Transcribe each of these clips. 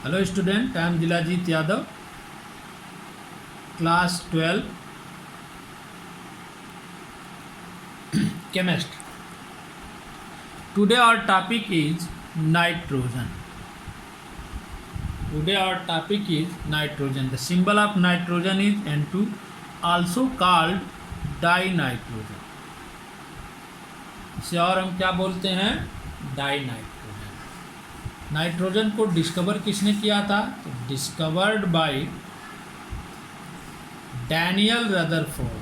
Hello student, I am Dilajit Yadav, class 12, chemistry. Today our topic is nitrogen. The symbol of nitrogen is N2, also called dinitrogen. इसे और हम क्या बोलते हैं? Dinitrogen. Nitrogen को discover किसने किया था? तो discovered by Daniel Rutherford.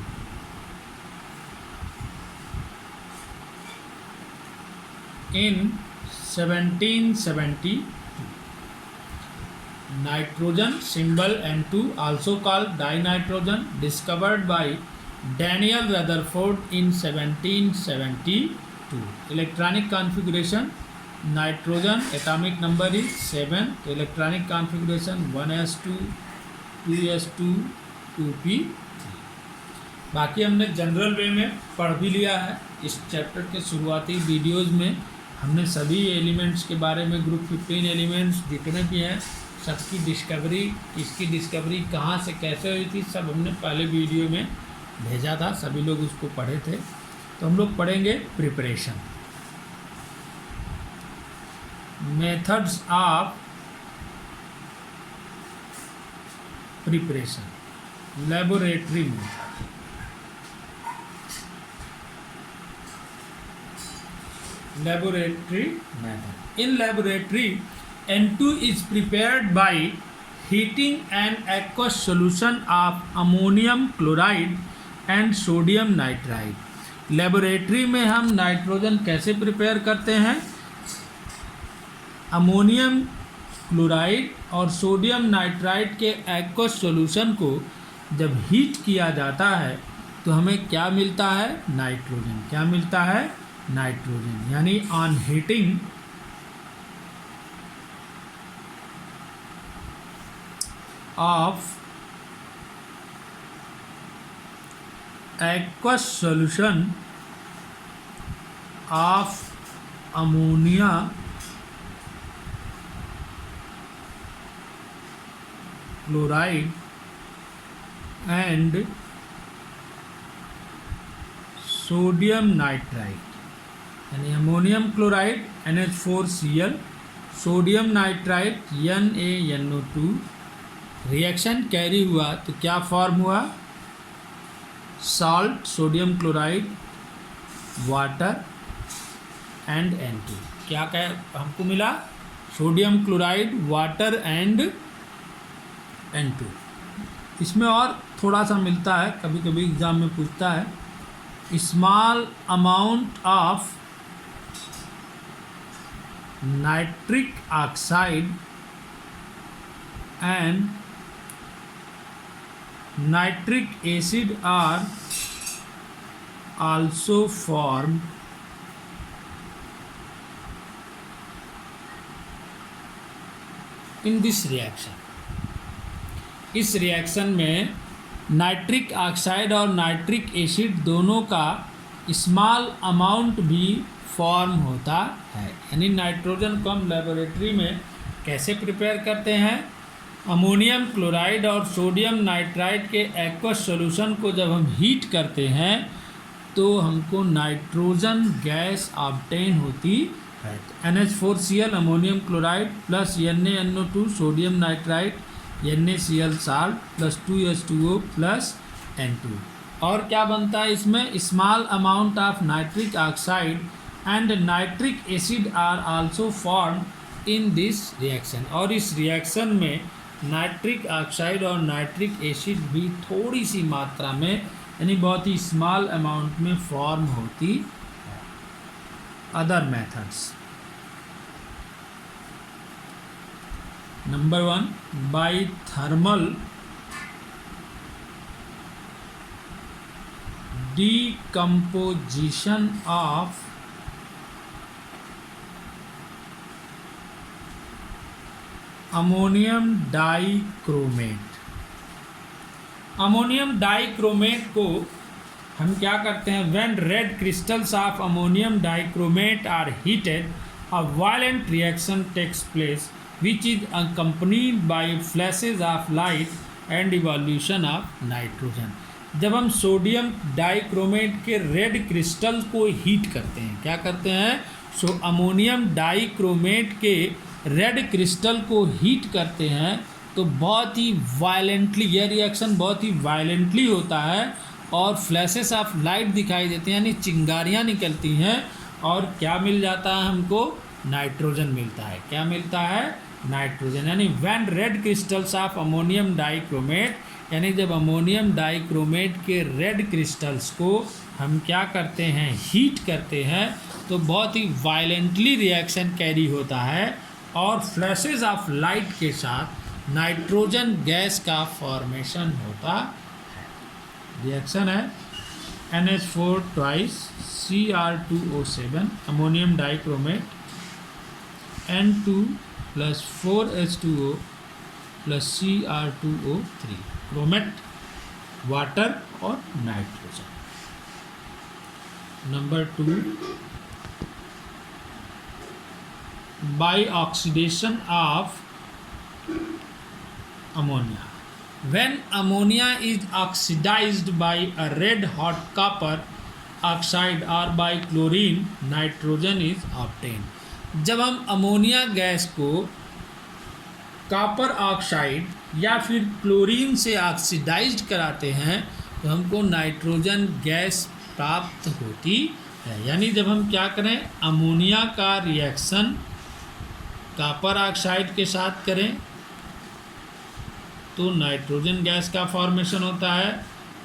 In 1772. Nitrogen symbol N2, also called dinitrogen, discovered by Daniel Rutherford in 1772. Electronic configuration nitrogen, atomic number is 7. Electronic configuration 1s2 2s2 2p. बाकी हमने जनरल वे में पढ़ भी लिया है. इस चैप्टर के शुरुआती वीडियोज़ में हमने सभी एलिमेंट्स के बारे में, ग्रुप 15 एलिमेंट्स जितने भी हैं सबकी डिस्कवरी, इसकी डिस्कवरी कहाँ से कैसे हुई थी, सब हमने पहले वीडियो में भेजा था. सभी लोग उसको पढ़े थे. तो हम लोग पढ़ेंगे preparation, methods of preparation, laboratory method. Laboratory method. In laboratory, N2 is prepared by heating an aqueous solution of ammonium chloride and sodium nitrite. Laboratory में हम नाइट्रोजन कैसे प्रिपेयर करते हैं? अमोनियम क्लोराइड और सोडियम नाइट्राइट के aqueous solution को जब heat किया जाता है तो हमें क्या मिलता है? नाइट्रोजन. क्या मिलता है? नाइट्रोजन. यानी on heating of aqueous solution of ammonia chloride and sodium nitrite. यानी ammonium chloride NH4Cl, sodium nitrite NaNO2 reaction carry हुआ तो क्या फॉर्म हुआ? Salt, sodium chloride, water and N2. क्या हमको मिला? Sodium chloride, water and N2. इसमें और थोड़ा सा मिलता है, कभी कभी एग्जाम में पूछता है. Small amount of nitric oxide and nitric acid are also formed in this reaction. इस रिएक्शन में नाइट्रिक ऑक्साइड और नाइट्रिक एसिड दोनों का स्मॉल अमाउंट भी फॉर्म होता है. यानी नाइट्रोजन को हम लेबोरेटरी में कैसे प्रिपेयर करते हैं? अमोनियम क्लोराइड और सोडियम नाइट्राइट के एक्वस सॉल्यूशन को जब हम हीट करते हैं तो हमको नाइट्रोजन गैस ऑब्टेन होती है. NH4Cl ammonium chloride plus NaNO2 sodium nitrite NaCl salt plus 2H2O plus N2. और क्या बनता है इसमें? Small amount of nitric oxide and nitric acid are also formed in this reaction. और इस रिएक्शन में नाइट्रिक ऑक्साइड और नाइट्रिक एसिड भी थोड़ी सी मात्रा में, यानी बहुत ही स्मॉल अमाउंट में फॉर्म होती है. Other methods. Number 1, by thermal decomposition of ammonium dichromate. Ammonium dichromate को हम क्या करते हैं? When red crystals of ammonium dichromate are heated, a violent reaction takes place which is accompanied by flashes of light and evolution of nitrogen. जब हम sodium dichromate के red crystal को heat करते हैं, क्या करते हैं, सो अमोनियम डाइक्रोमेट के रेड क्रिस्टल को हीट करते हैं तो बहुत ही वायलेंटली, यह रिएक्शन बहुत ही वायलेंटली होता है और फ्लैशेस ऑफ लाइट दिखाई देते हैं, यानी चिंगारियाँ निकलती हैं और क्या मिल जाता है हमको, नाइट्रोजन मिलता है। क्या मिलता है, नाइट्रोजन। यानी when red crystals of ammonium dichromate, यानी जब अमोनियम डाइक्रोमेट के रेड क्रिस्टल्स को हम क्या करते हैं, हीट करते हैं, तो बहुत ही वायलेंटली रिएक्शन कैरी होता है और फ्लैशेज ऑफ लाइट के साथ नाइट्रोजन गैस का फॉर्मेशन होता है। रिएक्शन है NH4 twice Cr2O7 ammonium dichromate N2 plus 4H2O plus Cr2O3 chromate, water और nitrogen. Number 2, by oxidation of ammonia. When ammonia is oxidized by a red hot copper oxide or by chlorine, nitrogen is obtained. जब हम ammonia gas को copper oxide या फिर chlorine से oxidised कराते हैं तो हमको नाइट्रोजन गैस प्राप्त होती है। यानी जब हम क्या करें, अमोनिया का रिएक्शन कॉपर ऑक्साइड के साथ करें तो नाइट्रोजन गैस का फॉर्मेशन होता है,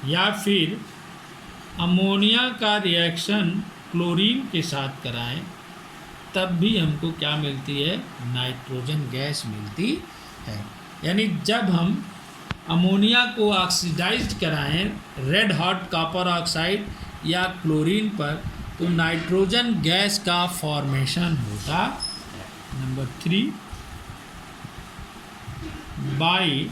या फिर अमोनिया का रिएक्शन क्लोरीन के साथ कराएं तब भी हमको क्या मिलती है, नाइट्रोजन गैस मिलती है। यानी जब हम अमोनिया को ऑक्सीडाइज्ड कराएं रेड हॉट कॉपर ऑक्साइड या क्लोरीन पर तो नाइट्रोजन गैस का फॉर्मेशन होता है। Number 3, by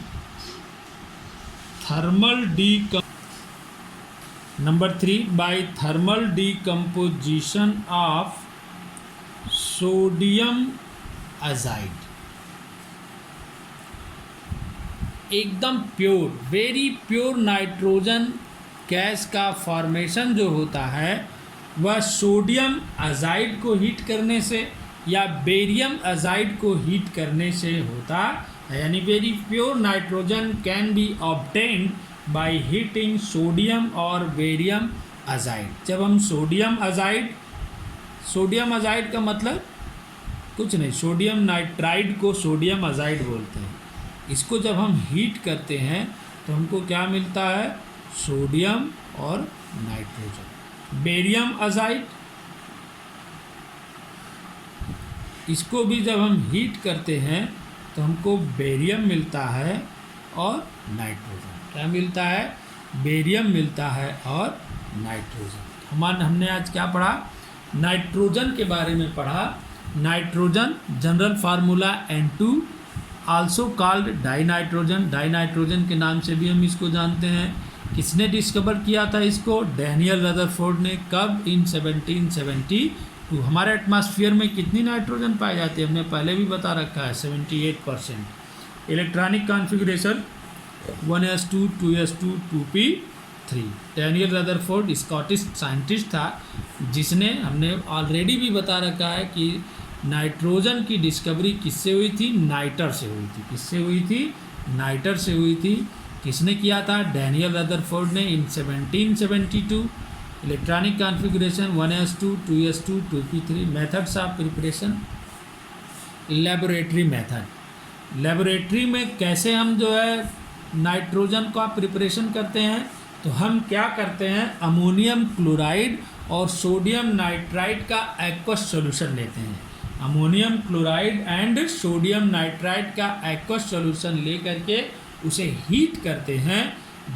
thermal decomposition of sodium azide. एकदम pure, very pure nitrogen gas का फॉर्मेशन जो होता है वह सोडियम अजाइड को हीट करने से या बेरियम अजाइड को हीट करने से होता है। यानी very pure nitrogen can be obtained by heating sodium और बेरियम अजाइड। जब हम सोडियम अजाइड का मतलब कुछ नहीं, सोडियम नाइट्राइड को सोडियम अजाइड बोलते हैं। इसको जब हम हीट करते हैं तो हमको क्या मिलता है, सोडियम और नाइट्रोजन। बेरियम अजाइड, इसको भी जब हम हीट करते हैं तो हमको बेरियम मिलता है और नाइट्रोजन। क्या मिलता है, बेरियम मिलता है और नाइट्रोजन। हमने आज क्या पढ़ा, नाइट्रोजन के बारे में पढ़ा। Nitrogen general formula N2, also called dinitrogen. Dinitrogen के नाम से भी हम इसको जानते हैं। किसने डिस्कवर किया था इसको, डैनियल रदरफोर्ड ने। कब, इन 1772। हमारे एटमॉस्फेयर में कितनी नाइट्रोजन पाई जाती है हमने पहले भी बता रखा है, 78%। Electronic configuration 1s2 2s2 2p3। Daniel Rutherford Scottish scientist था जिसने, हमने ऑलरेडी भी बता रखा है कि नाइट्रोजन की डिस्कवरी किससे हुई थी, नाइटर से हुई थी। किससे हुई थी, नाइटर से हुई थी। किसने किया था, डैनियल रदरफोर्ड ने, इन 1772। Electronic configuration 1s2 2s2 2p3। Methods of preparation, laboratory method. Laboratory में कैसे हम जो है नाइट्रोजन का प्रिपरेशन करते हैं, तो हम क्या करते हैं, अमोनियम क्लोराइड और सोडियम नाइट्राइड का एक्वस सॉल्यूशन लेते हैं। Ammonium chloride and sodium nitride का एक्वस सॉल्यूशन ले करके उसे हीट करते हैं।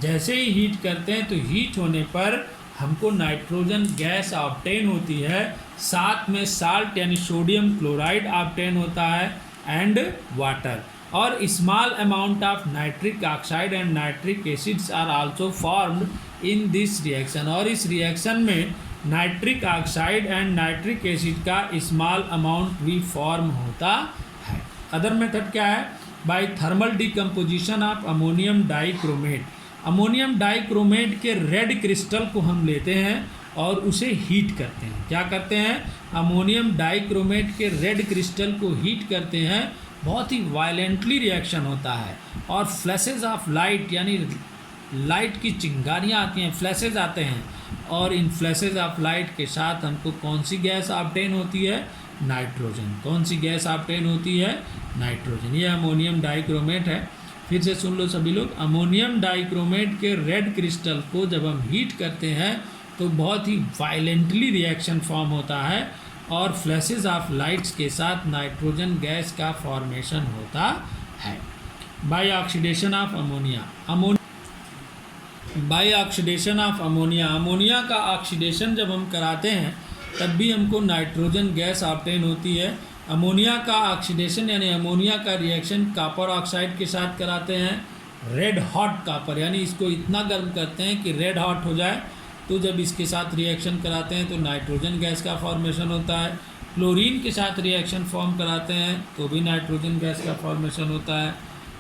जैसे ही हीट करते हैं तो हीट होने पर हमको नाइट्रोजन गैस ऑब्टेन होती है, साथ में साल्ट यानी सोडियम क्लोराइड ऑब्टेन होता है एंड वाटर, और small amount of nitric oxide and nitric acids are also formed in this reaction. और इस रिएक्शन में nitric oxide and nitric acid का स्मॉल अमाउंट भी फॉर्म होता है। अदर मेथड क्या है? By thermal decomposition of ammonium dichromate. Ammonium dichromate के रेड क्रिस्टल को हम लेते हैं और उसे हीट करते हैं। क्या करते हैं? अमोनियम डाइक्रोमेट के रेड क्रिस्टल को हीट करते हैं। बहुत ही वायलेंटली रिएक्शन होता है और फ्लैशेज ऑफ लाइट यानी लाइट की चिंगारियाँ आती हैं, फ्लैशेज आते हैं, और इन फ्लैशेज ऑफ लाइट के साथ हमको कौन सी गैस ऑब्टेन होती है? नाइट्रोजन। कौन सी गैस ऑब्टेन होती है? नाइट्रोजन। ये अमोनियम डाइक्रोमेट है। फिर से सुन लो सभी लोग, अमोनियम डाइक्रोमेट के रेड क्रिस्टल को जब हम हीट करते हैं तो बहुत ही वायलेंटली रिएक्शन फॉर्म होता है और फ्लैशेज ऑफ लाइट्स के साथ नाइट्रोजन गैस का फॉर्मेशन होता है। By oxidation of ammonia. By oxidation of ammonia, ammonia का ऑक्सीडेशन जब हम कराते हैं तब भी हमको नाइट्रोजन गैस ऑब्टेन होती है। अमोनिया का ऑक्सीडेशन यानी अमोनिया का रिएक्शन कॉपर ऑक्साइड के साथ कराते हैं। रेड हॉट कॉपर यानी इसको इतना गर्म करते हैं कि रेड हॉट हो जाए, तो जब इसके साथ रिएक्शन कराते हैं तो नाइट्रोजन गैस का फॉर्मेशन होता है। क्लोरीन के साथ रिएक्शन फॉर्म कराते हैं तो भी नाइट्रोजन गैस का फॉर्मेशन होता है।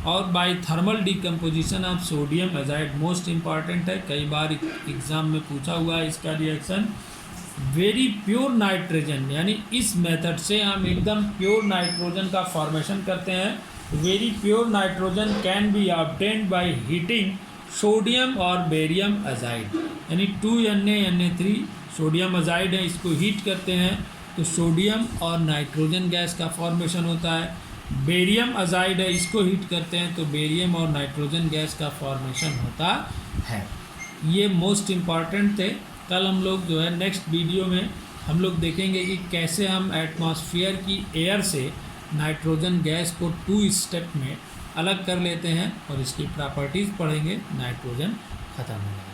और by thermal decomposition of sodium azide, most important है, कई बार एग्ज़ाम में पूछा हुआ है इसका रिएक्शन। वेरी प्योर नाइट्रोजन यानी इस मेथड से हम एकदम प्योर नाइट्रोजन का फॉर्मेशन करते हैं। Very pure nitrogen can be obtained by heating sodium और बेरियम अजाइड, यानी 2Na3 सोडियम अजाइड है, इसको हीट करते हैं तो सोडियम और नाइट्रोजन गैस का फॉर्मेशन होता है। बेरियम अजाइड है, इसको हीट करते हैं तो बेरियम और नाइट्रोजन गैस का फॉर्मेशन होता है। ये मोस्ट इम्पॉर्टेंट थे। कल हम लोग जो है नेक्स्ट वीडियो में हम लोग देखेंगे कि कैसे हम एटमॉस्फेयर की एयर से नाइट्रोजन गैस को 2 स्टेप में अलग कर लेते हैं और इसकी प्रॉपर्टीज़ पढ़ेंगे नाइट्रोजन ख़त्म हो जाएगा।